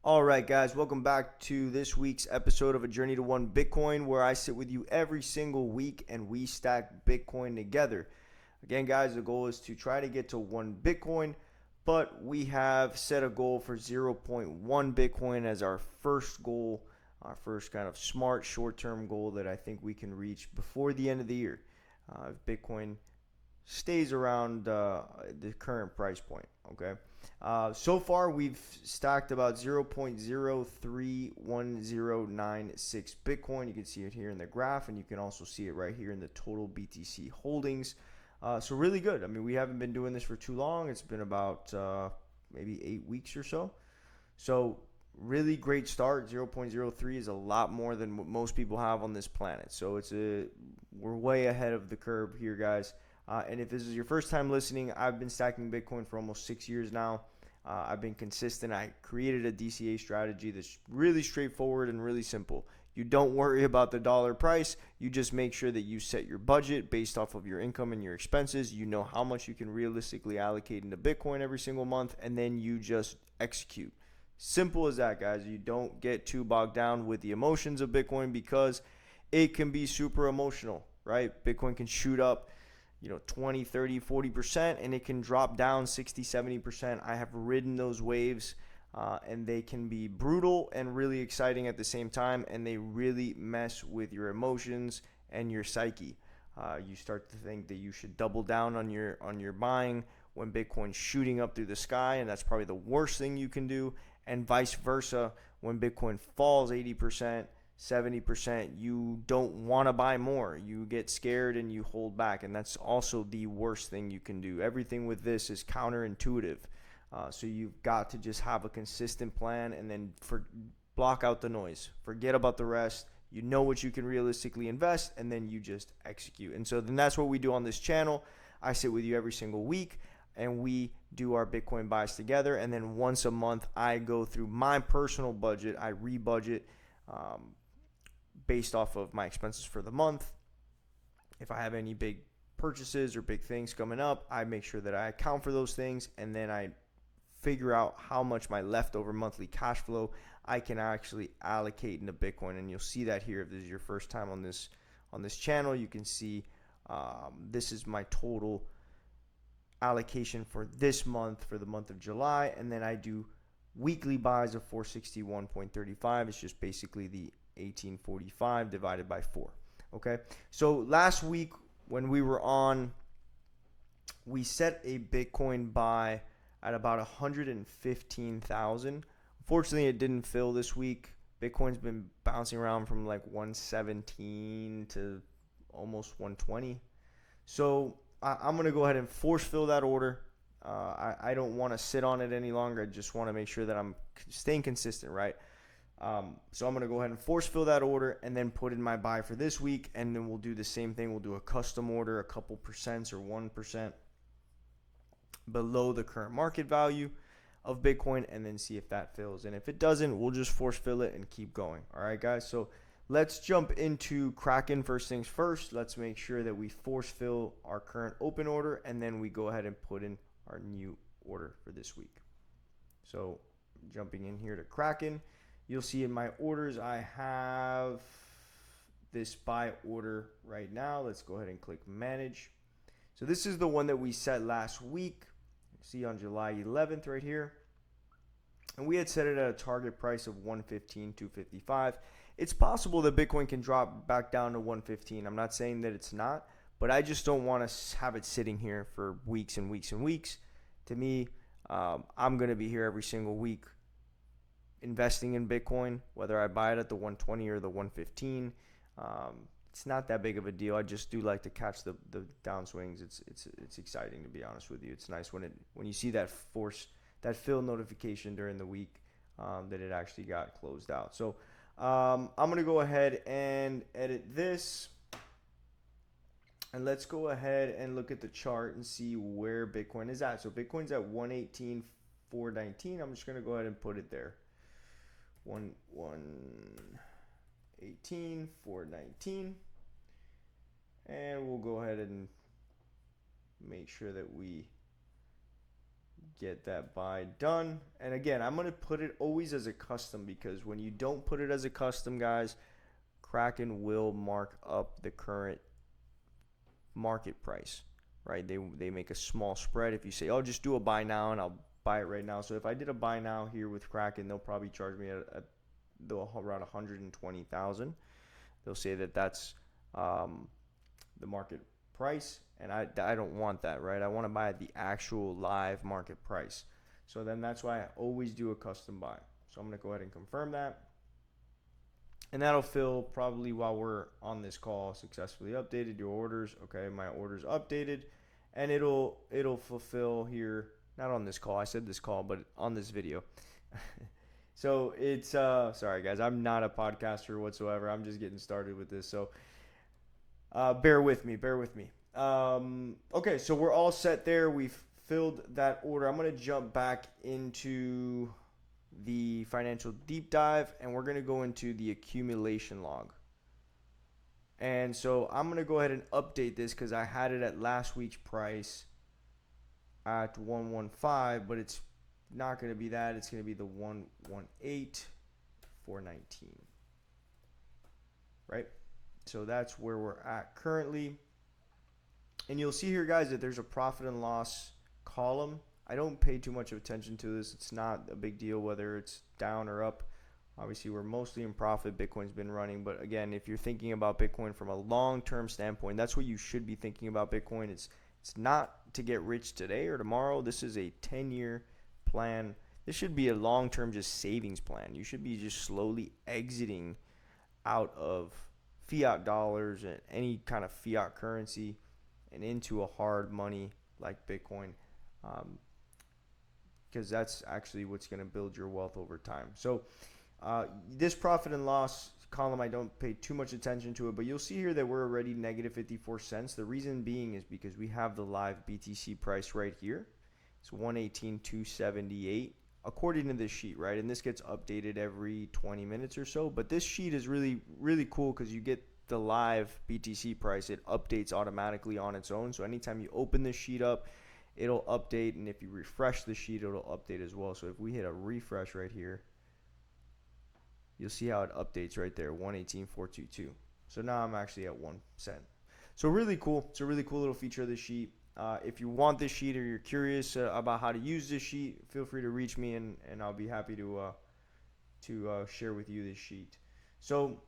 All right, guys, welcome back to this week's episode of A Journey to One Bitcoin, where I sit with you every single week and we stack Bitcoin together. Again, guys, the goal is to try to get to 1 Bitcoin, but we have set a goal for 0.1 Bitcoin as our first goal, our first kind of smart short-term goal that I think we can reach before the end of the year. If Bitcoin stays around the current price point, okay? So far, we've stacked about 0.031096 Bitcoin. You can see it here in the graph, and you can also see it right here in the total BTC holdings. So really good. I mean, we haven't been doing this for too long. It's been about maybe 8 weeks or so. So really great start. 0.03 is a lot more than what most people have on this planet. So we're way ahead of the curve here, guys. And if this is your first time listening, I've been stacking Bitcoin for almost 6 years now. I've been consistent. I created a DCA strategy that's really straightforward and really simple. You don't worry about the dollar price. You just make sure that you set your budget based off of your income and your expenses. You know how much you can realistically allocate into Bitcoin every single month, and then you just execute. Simple as that, guys. You don't get too bogged down with the emotions of Bitcoin because it can be super emotional, right? Bitcoin can shoot up 20, 30, 40%, and it can drop down 60, 70%. I have ridden those waves, and they can be brutal and really exciting at the same time, and they really mess with your emotions and your psyche. You start to think that you should double down on your buying when Bitcoin's shooting up through the sky, and that's probably the worst thing you can do, and vice versa. When Bitcoin falls 80%, 70%, you don't want to buy more. You get scared and you hold back, and that's also the worst thing you can do. Everything with this is counterintuitive, so you've got to just have a consistent plan and then block out the noise. Forget about the rest. You know what you can realistically invest, and then you just execute. And so then that's what we do on this channel. I sit with you every single week, and we do our Bitcoin buys together, and then once a month I go through my personal budget. I rebudget based off of my expenses for the month. If I have any big purchases or big things coming up, I make sure that I account for those things, and then I figure out how much my leftover monthly cash flow I can actually allocate into Bitcoin. And you'll see that here. If this is your first time on this channel, you can see this is my total allocation for this month, for the month of July, and then I do weekly buys of 461.35. It's just basically the 1845 divided by 4. Okay, so last week when we were on, we set a Bitcoin buy at about 115,000. Unfortunately, it didn't fill this week. Bitcoin's been bouncing around from like 117 to almost 120. So I'm going to go ahead and force fill that order. I don't want to sit on it any longer. I just want to make sure that I'm staying consistent, right? So I'm going to go ahead and force fill that order and then put in my buy for this week. And then we'll do the same thing. We'll do a custom order, a couple percents or 1% below the current market value of Bitcoin, and then see if that fills. And if it doesn't, we'll just force fill it and keep going. All right, guys. So let's jump into Kraken first things first. Let's make sure that we force fill our current open order, and then we go ahead and put in our new order for this week. So jumping in here to Kraken, you'll see in my orders I have this buy order right now. Let's go ahead and click manage. So this is the one that we set last week. See on July 11th right here. And we had set it at a target price of 115,255. It's possible that Bitcoin can drop back down to 115. I'm not saying that it's not, but I just don't want to have it sitting here for weeks and weeks and weeks. To me, I'm going to be here every single week investing in Bitcoin, whether I buy it at the 120 or the 115. It's not that big of a deal. I just do like to catch the downswings. It's exciting, to be honest with you. It's nice when you see that fill notification during the week that it actually got closed out. So I'm going to go ahead and edit this. And let's go ahead and look at the chart and see where Bitcoin is at. So Bitcoin's at 118,419. I'm just going to go ahead and put it there. 118,419. And we'll go ahead and make sure that we get that buy done. And again, I'm going to put it always as a custom, because when you don't put it as a custom, guys, Kraken will mark up the current market price, right? They make a small spread. If you say, oh, just do a buy now and I'll buy it right now. So if I did a buy now here with Kraken, they'll probably charge me at around 120,000. They'll say that that's the market price, and I don't want that, right? I want to buy at the actual live market price. So then that's why I always do a custom buy. So I'm going to go ahead and confirm that. And that'll fill probably while we're on this call. Successfully updated your orders. Okay, my orders updated, and it'll fulfill here. Not on this call. I said this call, but on this video. So it's sorry guys, I'm not a podcaster whatsoever. I'm just getting started with this. So bear with me. Okay, so we're all set there. We've filled that order. I'm going to jump back into the financial deep dive, and we're going to go into the accumulation log. And so I'm going to go ahead and update this because I had it at last week's price at 115, but it's not going to be that. It's going to be the 118,419, right? So that's where we're at currently. And you'll see here, guys, that there's a profit and loss column. I don't pay too much attention to this. It's not a big deal whether it's down or up. Obviously, we're mostly in profit. Bitcoin's been running. But again, if you're thinking about Bitcoin from a long-term standpoint, that's what you should be thinking about Bitcoin. It's not to get rich today or tomorrow. This is a 10-year plan. This should be a long-term just savings plan. You should be just slowly exiting out of fiat dollars and any kind of fiat currency and into a hard money like Bitcoin, because that's actually what's going to build your wealth over time. So this profit and loss column, I don't pay too much attention to it, but you'll see here that we're already negative 54 cents. The reason being is because we have the live BTC price right here. It's 118,278 according to this sheet, right? And this gets updated every 20 minutes or so. But this sheet is really, really cool because you get the live BTC price. It updates automatically on its own. So anytime you open this sheet up, it'll update. And if you refresh the sheet, it'll update as well. So if we hit a refresh right here, you'll see how it updates right there, 118,422. So now I'm actually at 1 cent. So really cool. It's a really cool little feature of this sheet. If you want this sheet or you're curious about how to use this sheet, feel free to reach me and I'll be happy to share with you this sheet. So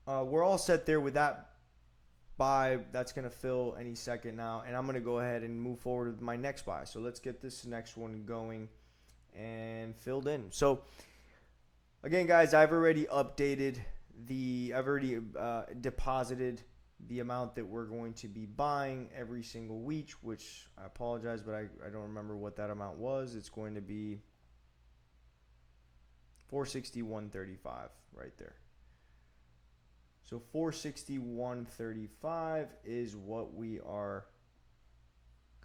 we're all set there with that buy. That's going to fill any second now. And I'm going to go ahead and move forward with my next buy. So let's get this next one going and filled in. So again, guys, I've already deposited the amount that we're going to be buying every single week, which I apologize, but I don't remember what that amount was. It's going to be 461.35 right there. So 461.35 is what we are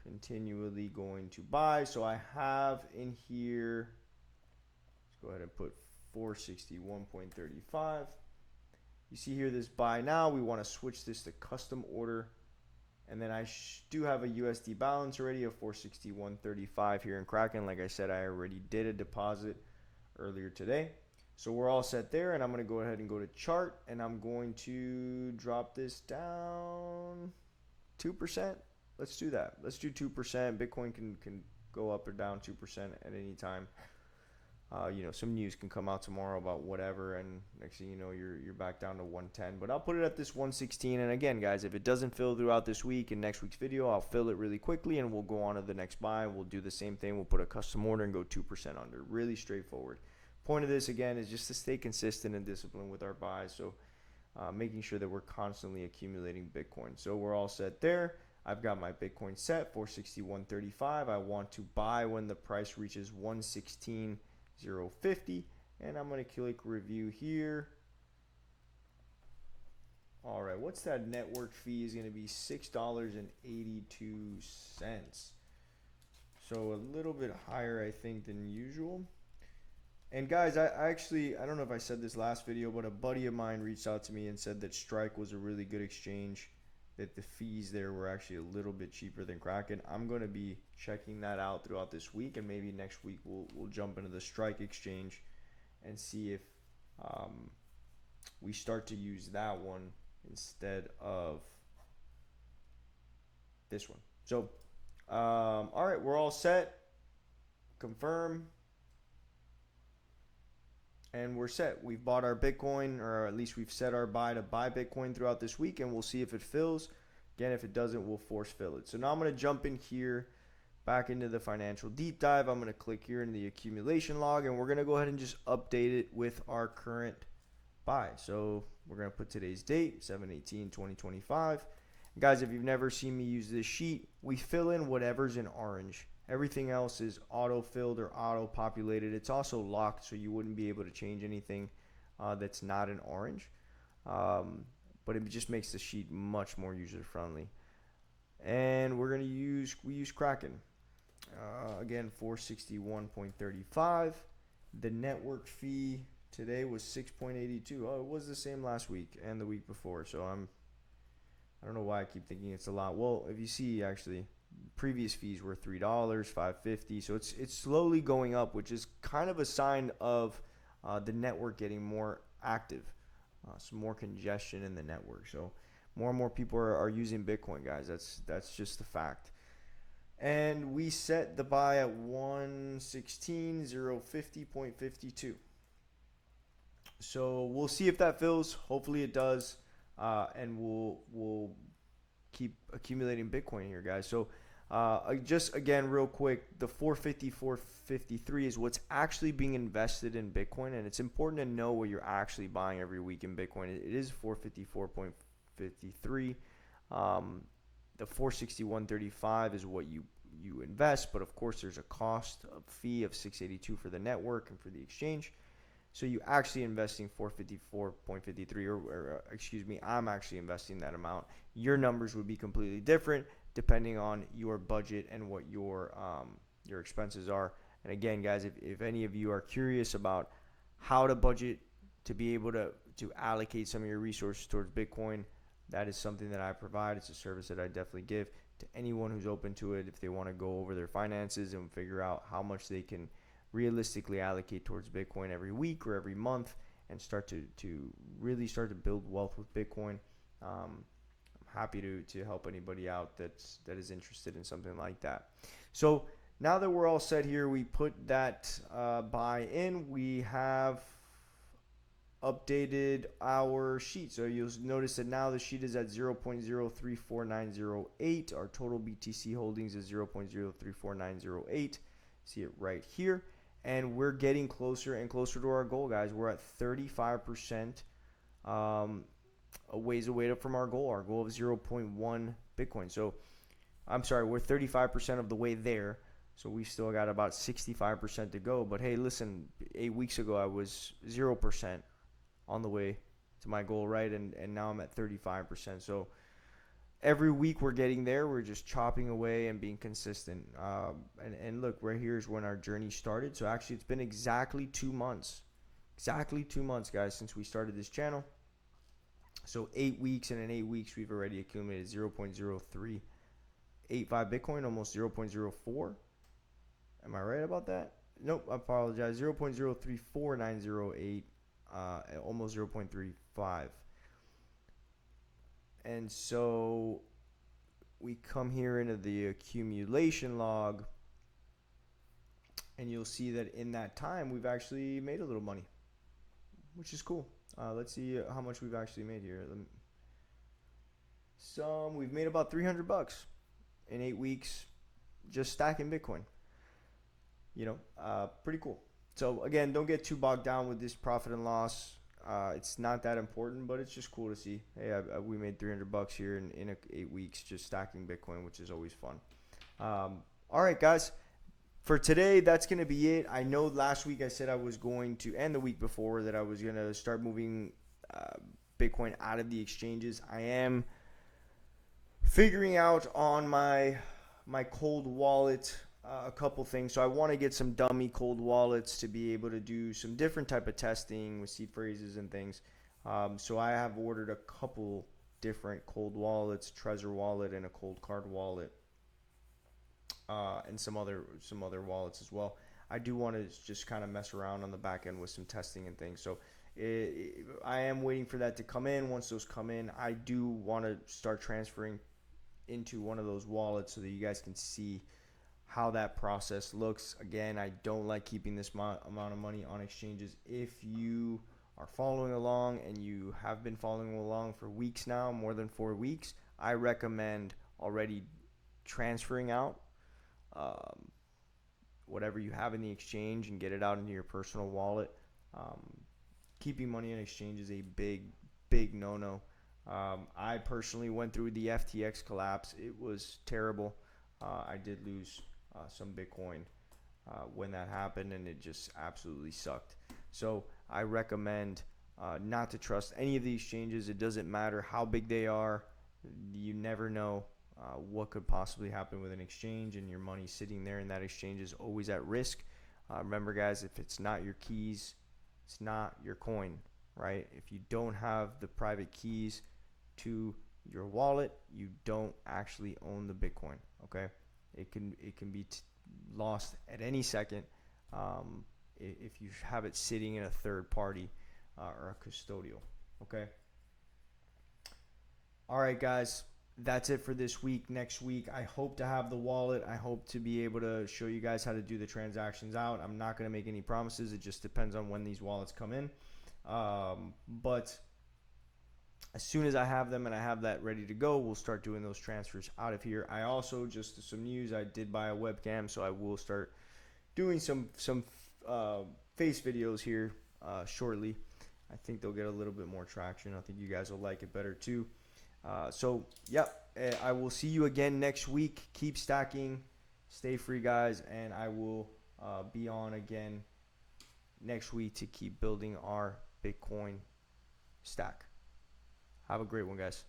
continually going to buy. So I have in here, let's go ahead and put 461.35. You see here this buy now. We want to switch this to custom order. And then I do have a USD balance already of 461.35 here in Kraken. Like I said, I already did a deposit earlier today. So we're all set there. And I'm going to go ahead and go to chart. And I'm going to drop this down 2%. Let's do that. Let's do 2%. Bitcoin can go up or down 2% at any time. Some news can come out tomorrow about whatever, and next thing you know, you're back down to 110. But I'll put it at this 116. And again, guys, if it doesn't fill throughout this week and next week's video, I'll fill it really quickly, and we'll go on to the next buy. We'll do the same thing. We'll put a custom order and go 2% under. Really straightforward. Point of this, again, is just to stay consistent and disciplined with our buys. So making sure that we're constantly accumulating Bitcoin. So we're all set there. I've got my Bitcoin set, 461.35. I want to buy when the price reaches 116.050, and I'm going to click review here. All right, what's that network fee? Is going to be $6.82. So a little bit higher, I think, than usual. And guys, I don't know if I said this last video, but a buddy of mine reached out to me and said that Strike was a really good exchange. that the fees there were actually a little bit cheaper than Kraken. I'm going to be checking that out throughout this week, and maybe next week we'll jump into the Strike exchange and see if um, we start to use that one instead of this one. So, all right, we're all set. Confirm. And we're set. We've bought our Bitcoin, or at least we've set our buy to buy Bitcoin throughout this week, and we'll see if it fills. Again, if it doesn't, we'll force fill it. So now I'm going to jump in here back into the financial deep dive. I'm going to click here in the accumulation log, and we're going to go ahead and just update it with our current buy. So we're going to put today's date, 7/18/2025. Guys, if you've never seen me use this sheet, we fill in whatever's in orange. Everything else is auto-filled or auto-populated. It's also locked, so you wouldn't be able to change anything that's not in orange. But it just makes the sheet much more user-friendly. And we're going to use Kraken. Again, 461.35. The network fee today was 6.82. Oh, it was the same last week and the week before. So I don't know why I keep thinking it's a lot. Well, if you see, actually, previous fees were $3, $5.50. So it's slowly going up, which is kind of a sign of the network getting more active. Some more congestion in the network. So more and more people are using Bitcoin, guys. That's just the fact. And we set the buy at 116,050.52. So we'll see if that fills. Hopefully it does. And we'll keep accumulating Bitcoin here, guys. So just again, real quick, the 450, is what's actually being invested in Bitcoin, and it's important to know what you're actually buying every week in Bitcoin. It is 454.53. The 461.35 is what you invest, but of course there's a cost of fee of 682 for the network and for the exchange. So you actually investing 454.53, or excuse me, I'm actually investing that amount. Your numbers would be completely different depending on your budget and what your expenses are. And again, guys, if any of you are curious about how to budget to be able to allocate some of your resources towards Bitcoin, that is something that I provide. It's a service that I definitely give to anyone who's open to it if they want to go over their finances and figure out how much they can realistically allocate towards Bitcoin every week or every month and start to really start to build wealth with Bitcoin. I'm happy to help anybody out that is interested in something like that. So now that we're all set here, we put that buy in. We have updated our sheet. So you'll notice that now the sheet is at 0.034908. Our total BTC holdings is 0.034908. See it right here. And we're getting closer and closer to our goal, guys. We're at 35% a ways away from our goal of 0.1 Bitcoin. So, I'm sorry, we're 35% of the way there. So we still got about 65% to go. But hey, listen, 8 weeks ago I was 0% on the way to my goal, right? And now I'm at 35%. So every week we're getting there. We're just chopping away and being consistent. And look, right here is when our journey started. So actually, it's been exactly 2 months. Exactly 2 months, guys, since we started this channel. So 8 weeks, and in 8 weeks, we've already accumulated 0.0385 Bitcoin, almost 0.04. Am I right about that? Nope, I apologize. 0.034908, almost 0.35. And so we come here into the accumulation log, and you'll see that in that time we've actually made a little money, which is cool. Let's see how much we've actually made here. We've made about $300 in 8 weeks just stacking Bitcoin. Pretty cool. So again, don't get too bogged down with this profit and loss. It's not that important, but it's just cool to see. Hey, we made $300 here in 8 weeks just stacking Bitcoin, which is always fun. All right, guys. For today, that's going to be it. I know last week I said I was going to, and the week before, that I was going to start moving Bitcoin out of the exchanges. I am figuring out on my cold wallet a couple things. So I want to get some dummy cold wallets to be able to do some different type of testing with seed phrases and things. So I have ordered a couple different cold wallets, Trezor wallet, and a cold card wallet, and some other wallets as well. I do want to just kind of mess around on the back end with some testing and things. So I am waiting for that to come in. Once those come in, I do want to start transferring into one of those wallets so that you guys can see how that process looks. Again, I don't like keeping this amount of money on exchanges. If you are following along and you have been following along for weeks now, more than 4 weeks, I recommend already transferring out um, whatever you have in the exchange and get it out into your personal wallet. Um, Keeping money in exchange is a big no-no. I personally went through the FTX collapse. It was terrible. I did lose some Bitcoin when that happened, and it just absolutely sucked. So I recommend not to trust any of the exchanges. It doesn't matter how big they are. You never know what could possibly happen with an exchange, and your money sitting there in that exchange is always at risk. Remember, guys, if it's not your keys, it's not your coin, right? If you don't have the private keys to your wallet, you don't actually own the Bitcoin. Okay, it can be lost at any second if you have it sitting in a third party or a custodial. Okay. All right, guys. That's it for this week. Next week, I hope to have the wallet. I hope to be able to show you guys how to do the transactions out. I'm not going to make any promises. It just depends on when these wallets come in. But as soon as I have them and I have that ready to go, we'll start doing those transfers out of here. I also, just some news, I did buy a webcam, so I will start doing some face videos here shortly. I think they'll get a little bit more traction. I think you guys will like it better too. I will see you again next week. Keep stacking. Stay free, guys. And I will be on again next week to keep building our Bitcoin stack. Have a great one, guys.